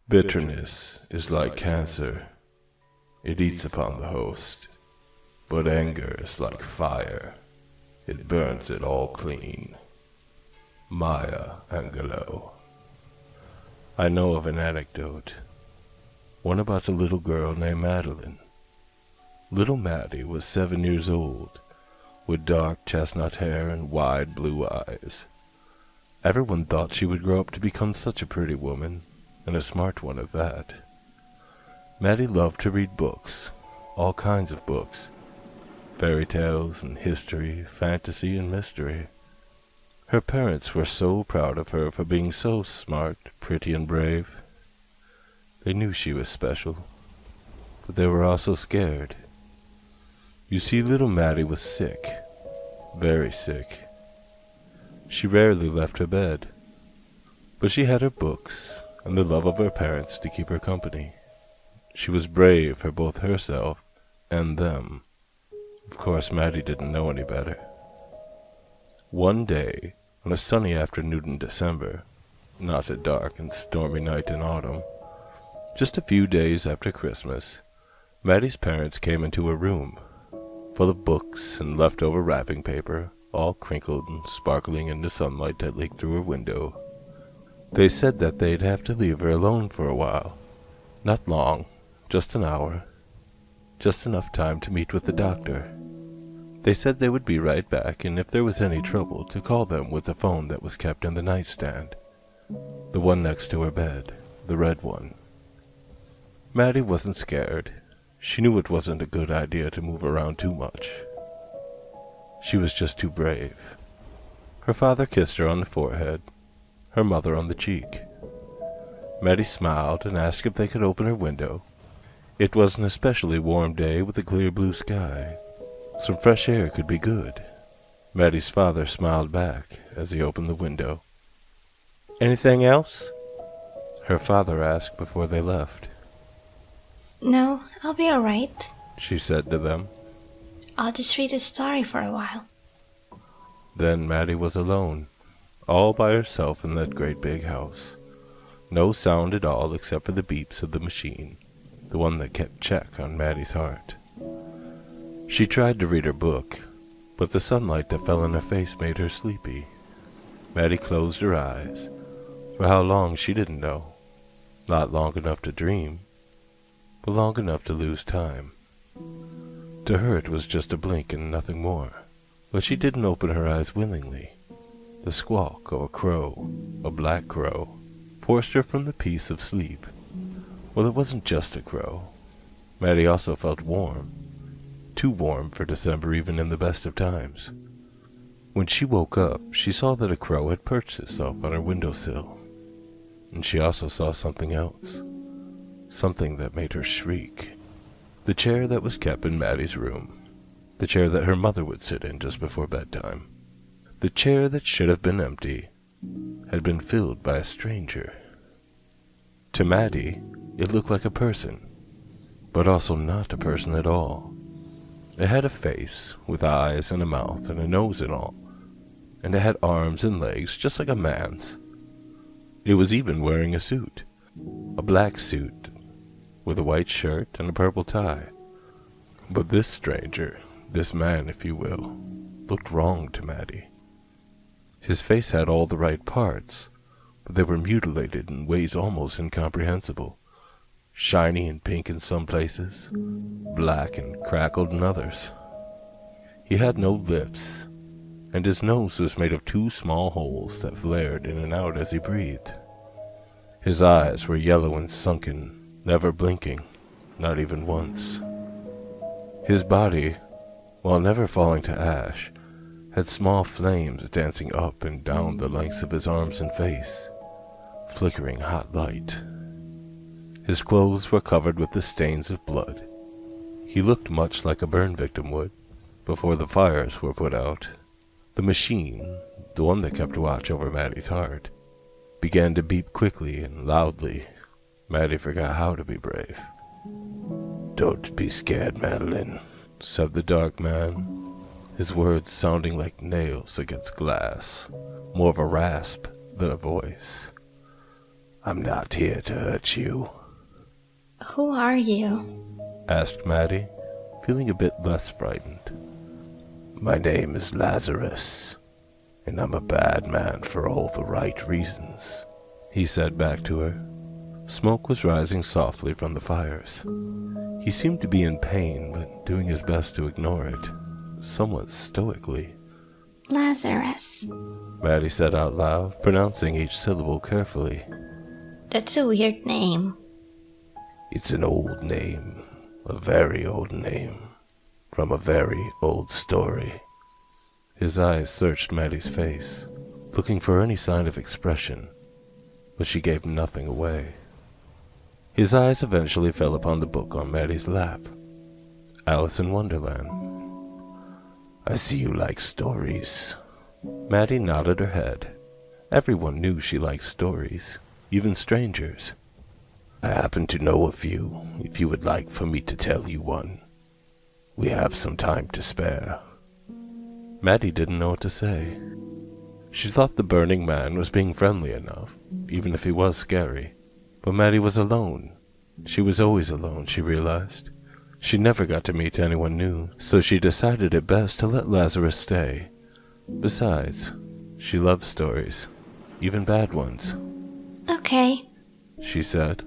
Bitterness is like cancer. It eats upon the host. But anger is like fire. It burns it all clean. Maya Angelou. I know of an anecdote. One about a little girl named Madeline. Little Maddie was 7 years old, with dark chestnut hair and wide blue eyes. Everyone thought she would grow up to become such a pretty woman, and a smart one at that. Maddie loved to read books, all kinds of books, fairy tales and history, fantasy and mystery. Her parents were so proud of her for being so smart, pretty, and brave. They knew she was special, but they were also scared. You see, little Maddie was sick, very sick. She rarely left her bed, but she had her books and the love of her parents to keep her company. She was brave for both herself and them. Of course, Maddie didn't know any better. One day, on a sunny afternoon in December, not a dark and stormy night in autumn, just a few days after Christmas, Maddie's parents came into her room, full of books and leftover wrapping paper, all crinkled and sparkling in the sunlight that leaked through her window. They said that they'd have to leave her alone for a while. Not long, just an hour. Just enough time to meet with the doctor. They said they would be right back, and if there was any trouble, to call them with the phone that was kept in the nightstand. The one next to her bed, the red one. Maddie wasn't scared. She knew it wasn't a good idea to move around too much. She was just too brave. Her father kissed her on the forehead, her mother on the cheek. Maddie smiled and asked if they could open her window. It was an especially warm day with a clear blue sky. Some fresh air could be good. Maddie's father smiled back as he opened the window. "Anything else?" her father asked before they left. "No, I'll be all right," she said to them. "I'll just read a story for a while." Then Maddie was alone, all by herself in that great big house. No sound at all except for the beeps of the machine, the one that kept check on Maddie's heart. She tried to read her book, but the sunlight that fell on her face made her sleepy. Maddie closed her eyes. For how long she didn't know. Not long enough to dream, but long enough to lose time. To her it was just a blink and nothing more, but she didn't open her eyes willingly. The squawk of a crow, a black crow, forced her from the peace of sleep. Well, it wasn't just a crow. Maddie also felt warm, too warm for December even in the best of times. When she woke up, she saw that a crow had perched itself on her windowsill. And she also saw something else, something that made her shriek. The chair that was kept in Maddie's room, the chair that her mother would sit in just before bedtime. The chair that should have been empty had been filled by a stranger. To Maddie, it looked like a person, but also not a person at all. It had a face, with eyes and a mouth and a nose and all, and it had arms and legs just like a man's. It was even wearing a suit, a black suit, with a white shirt and a purple tie. But this stranger, this man if you will, looked wrong to Maddie. His face had all the right parts, but they were mutilated in ways almost incomprehensible. Shiny and pink in some places, black and crackled in others. He had no lips, and his nose was made of 2 small holes that flared in and out as he breathed. His eyes were yellow and sunken, never blinking, not even once. His body, while never falling to ash, had small flames dancing up and down the lengths of his arms and face, flickering hot light. His clothes were covered with the stains of blood. He looked much like a burn victim would, before the fires were put out. The machine, the one that kept watch over Maddie's heart, began to beep quickly and loudly. Maddie forgot how to be brave. "Don't be scared, Madeline," said the dark man, his words sounding like nails against glass, more of a rasp than a voice. "I'm not here to hurt you," Who are you? asked Maddie, feeling a bit less frightened. "My name is Lazarus, and I'm a bad man for all the right reasons," he said back to her. Smoke was rising softly from the fires. He seemed to be in pain, but doing his best to ignore it, somewhat stoically. Lazarus. Maddie said out loud, pronouncing each syllable carefully. That's a weird name. "It's an old name, a very old name, from a very old story." His eyes searched Maddie's face, looking for any sign of expression, but she gave nothing away. His eyes eventually fell upon the book on Maddie's lap, Alice in Wonderland. "I see you like stories." Maddie nodded her head. Everyone knew she liked stories, even strangers. "I happen to know a few, if you would like for me to tell you one. We have some time to spare." Maddie didn't know what to say. She thought the burning man was being friendly enough, even if he was scary. But Maddie was alone. She was always alone, she realized. She never got to meet anyone new, so she decided it best to let Lazarus stay. Besides, she loved stories, even bad ones. Okay, She said.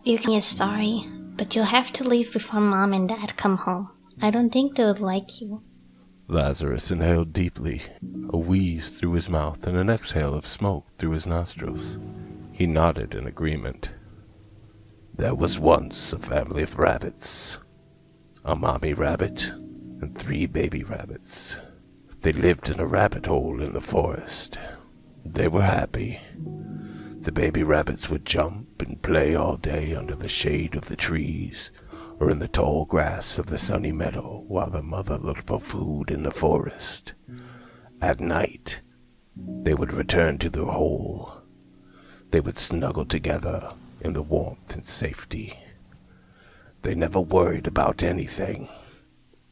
you can be a story, but you'll have to leave before Mom and Dad come home. I don't think they would like you. Lazarus inhaled deeply, a wheeze through his mouth and an exhale of smoke through his nostrils. He nodded in agreement. "There was once a family of rabbits. A mommy rabbit and 3 baby rabbits. They lived in a rabbit hole in the forest. They were happy. The baby rabbits would jump and play all day under the shade of the trees or in the tall grass of the sunny meadow while the mother looked for food in the forest. At night, they would return to their hole. They would snuggle together in the warmth and safety. They never worried about anything,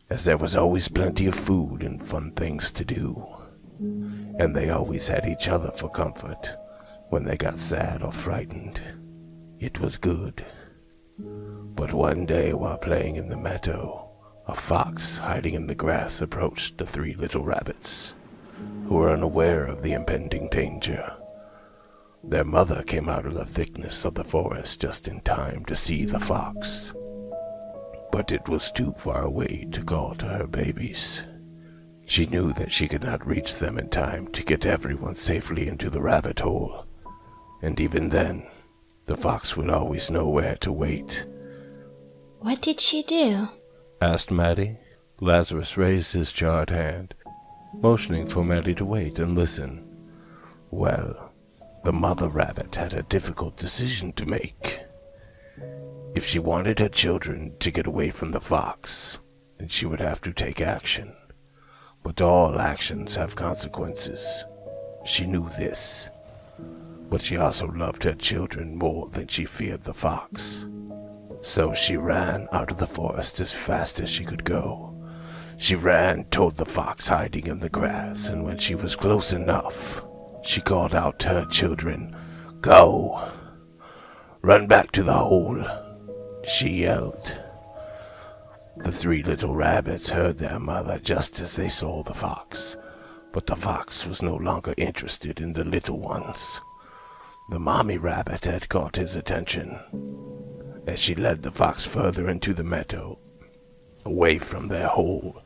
as there was always plenty of food and fun things to do. And they always had each other for comfort when they got sad or frightened. It was good. But one day while playing in the meadow, a fox hiding in the grass approached the 3 little rabbits, who were unaware of the impending danger. Their mother came out of the thickness of the forest just in time to see the fox. But it was too far away to call to her babies. She knew that she could not reach them in time to get everyone safely into the rabbit hole. And even then, the fox would always know where to wait. What did she do? Asked Maddie. Lazarus raised his charred hand, motioning for Maddie to wait and listen. Well, the mother rabbit had a difficult decision to make. If she wanted her children to get away from the fox, then she would have to take action. But all actions have consequences. She knew this. But she also loved her children more than she feared the fox. So she ran out of the forest as fast as she could go. She ran toward the fox hiding in the grass, and when she was close enough, she called out to her children, "Go! Run back to the hole!" she yelled. The 3 little rabbits heard their mother just as they saw the fox, but the fox was no longer interested in the little ones. The mommy rabbit had caught his attention. As she led the fox further into the meadow, away from their hole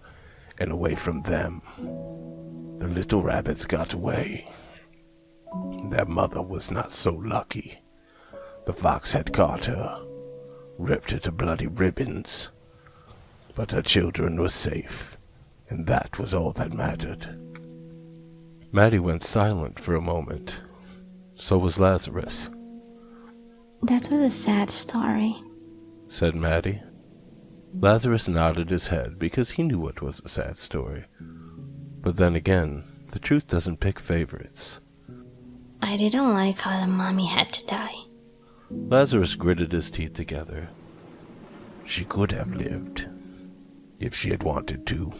and away from them, the little rabbits got away. Their mother was not so lucky. The fox had caught her, ripped her to bloody ribbons, but her children were safe, and that was all that mattered. Maddie went silent for a moment. So was Lazarus. That was a sad story, said Maddie. Lazarus nodded his head because he knew it was a sad story. But then again, the truth doesn't pick favorites. I didn't like how the mommy had to die. Lazarus gritted his teeth together. She could have lived, if she had wanted to.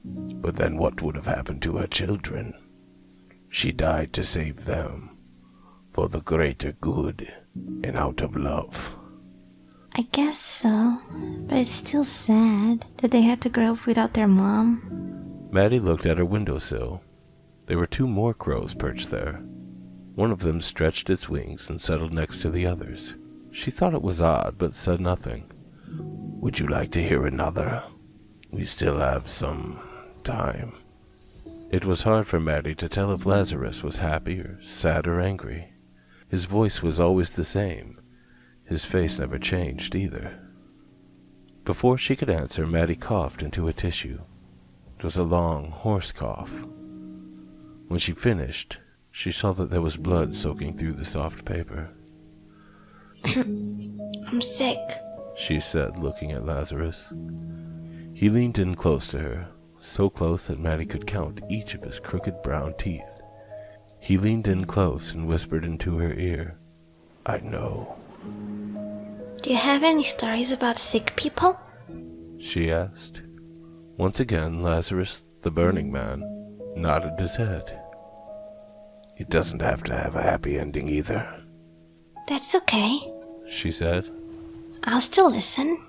But then what would have happened to her children? She died to save them, for the greater good and out of love. I guess so, but it's still sad that they had to grow up without their mom. Maddie looked at her windowsill. There were 2 more crows perched there. One of them stretched its wings and settled next to the others. She thought it was odd, but said nothing. "Would you like to hear another? We still have some time." It was hard for Maddie to tell if Lazarus was happy or sad or angry. His voice was always the same. His face never changed either. Before she could answer, Maddie coughed into a tissue. It was a long, hoarse cough. When she finished, she saw that there was blood soaking through the soft paper. I'm sick, she said, looking at Lazarus. He leaned in close to her, so close that Maddie could count each of his crooked brown teeth. He leaned in close and whispered into her ear, "I know." Do you have any stories about sick people? she asked. Once again, Lazarus, the burning man, nodded his head. "It doesn't have to have a happy ending either," That's okay. she said. I'll still listen.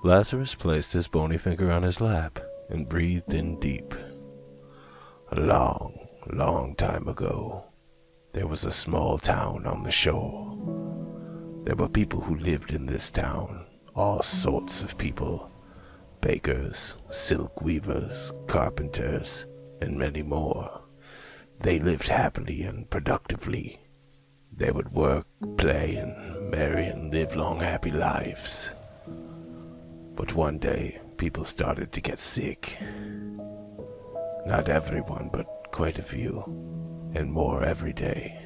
Lazarus placed his bony finger on his lap and breathed in deep. "A long, long time ago, there was a small town on the shore. There were people who lived in this town, all sorts of people. Bakers, silk weavers, carpenters, and many more. They lived happily and productively. They would work, play, and marry and live long, happy lives. But one day, people started to get sick. Not everyone, but quite a few, and more every day.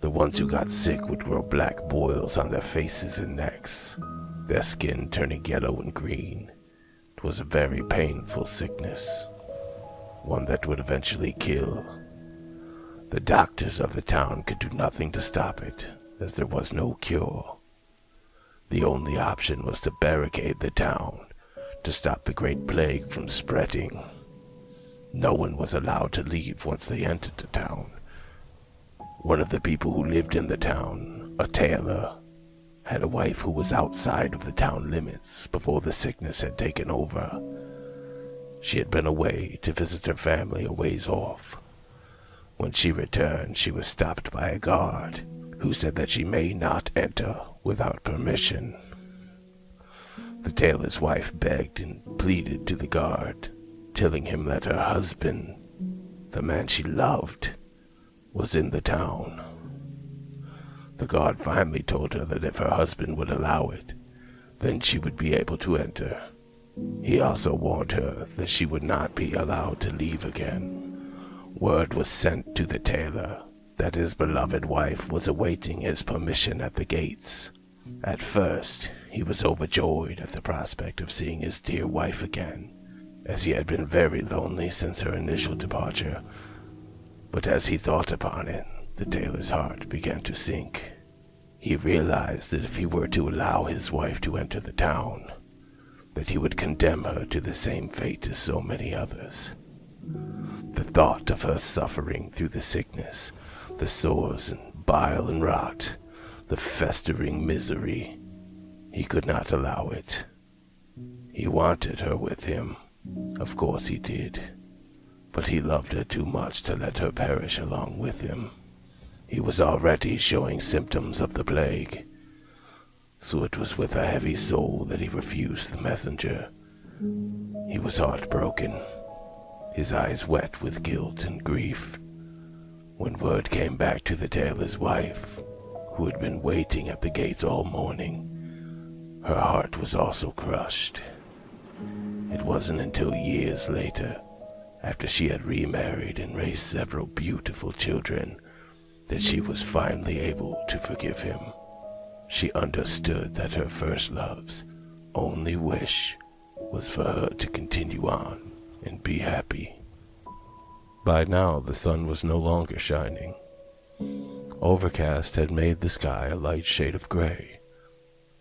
The ones who got sick would grow black boils on their faces and necks, their skin turning yellow and green. It was a very painful sickness, one that would eventually kill. The doctors of the town could do nothing to stop it, as there was no cure. The only option was to barricade the town, to stop the Great Plague from spreading. No one was allowed to leave once they entered the town. One of the people who lived in the town, a tailor, had a wife who was outside of the town limits before the sickness had taken over. She had been away to visit her family a ways off. When she returned, she was stopped by a guard who said that she may not enter without permission. The tailor's wife begged and pleaded to the guard, telling him that her husband, the man she loved, was in the town. The guard finally told her that if her husband would allow it, then she would be able to enter. He also warned her that she would not be allowed to leave again. Word was sent to the tailor that his beloved wife was awaiting his permission at the gates. At first, he was overjoyed at the prospect of seeing his dear wife again, as he had been very lonely since her initial departure. But as he thought upon it, the tailor's heart began to sink. He realized that if he were to allow his wife to enter the town, that he would condemn her to the same fate as so many others. The thought of her suffering through the sickness, the sores and bile and rot, the festering misery, he could not allow it. He wanted her with him, of course he did, but he loved her too much to let her perish along with him. He was already showing symptoms of the plague, so it was with a heavy soul that he refused the messenger. He was heartbroken, his eyes wet with guilt and grief. When word came back to the tailor's wife, who had been waiting at the gates all morning, her heart was also crushed. It wasn't until years later, after she had remarried and raised several beautiful children, that she was finally able to forgive him. She understood that her first love's only wish was for her to continue on and be happy. By now the sun was no longer shining. Overcast had made the sky a light shade of gray,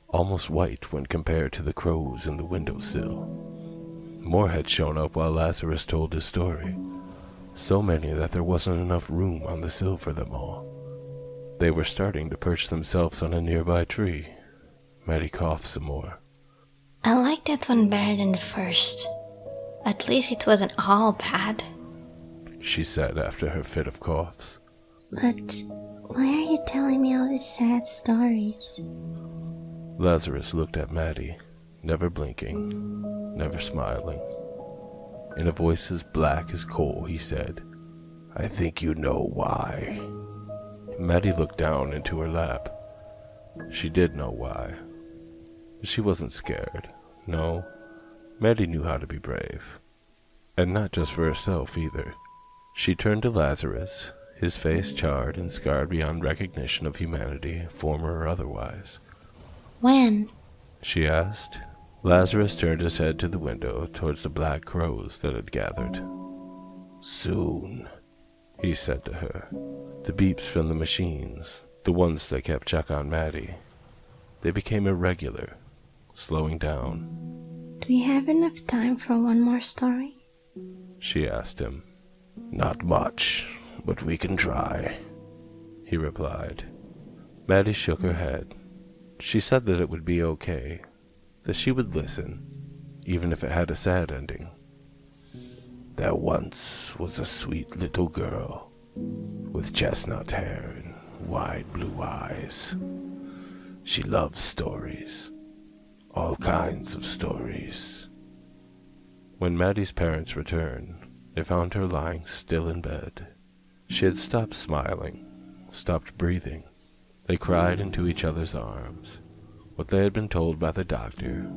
almost white when compared to the crows in the windowsill. More had shown up while Lazarus told his story. So many that there wasn't enough room on the sill for them all. They were starting to perch themselves on a nearby tree. Maddie coughed some more. I like that one better than the first. At least it wasn't all bad. She said after her fit of coughs. But why are you telling me all these sad stories? Lazarus looked at Maddie, never blinking, never smiling. In a voice as black as coal, he said, I think you know why. Maddie looked down into her lap. She did know why. But she wasn't scared. No, Maddie knew how to be brave. And not just for herself either. She turned to Lazarus, his face charred and scarred beyond recognition of humanity, former or otherwise. When? She asked. Lazarus turned his head to the window towards the black crows that had gathered. Soon, he said to her. The beeps from the machines, the ones that kept check on Maddie, they became irregular, slowing down. Do we have enough time for one more story? She asked him. Not much, but we can try, he replied. Maddie shook her head. She said that it would be okay, that she would listen, even if it had a sad ending. There once was a sweet little girl with chestnut hair and wide blue eyes. She loved stories, all kinds of stories. When Maddie's parents returned, they found her lying still in bed. She had stopped smiling, stopped breathing. They cried into each other's arms. What they had been told by the doctor,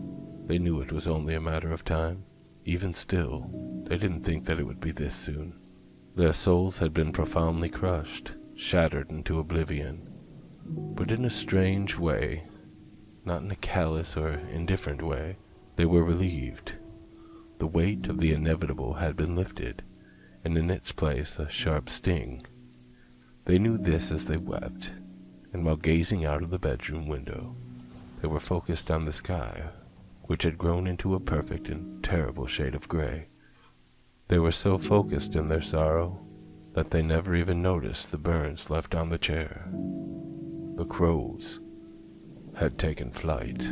they knew it was only a matter of time. Even still, they didn't think that it would be this soon. Their souls had been profoundly crushed, shattered into oblivion. But in a strange way, not in a callous or indifferent way, they were relieved. The weight of the inevitable had been lifted, and in its place a sharp sting. They knew this as they wept, and while gazing out of the bedroom window, they were focused on the sky, which had grown into a perfect and terrible shade of gray. They were so focused in their sorrow that they never even noticed the burns left on the chair. The crows had taken flight.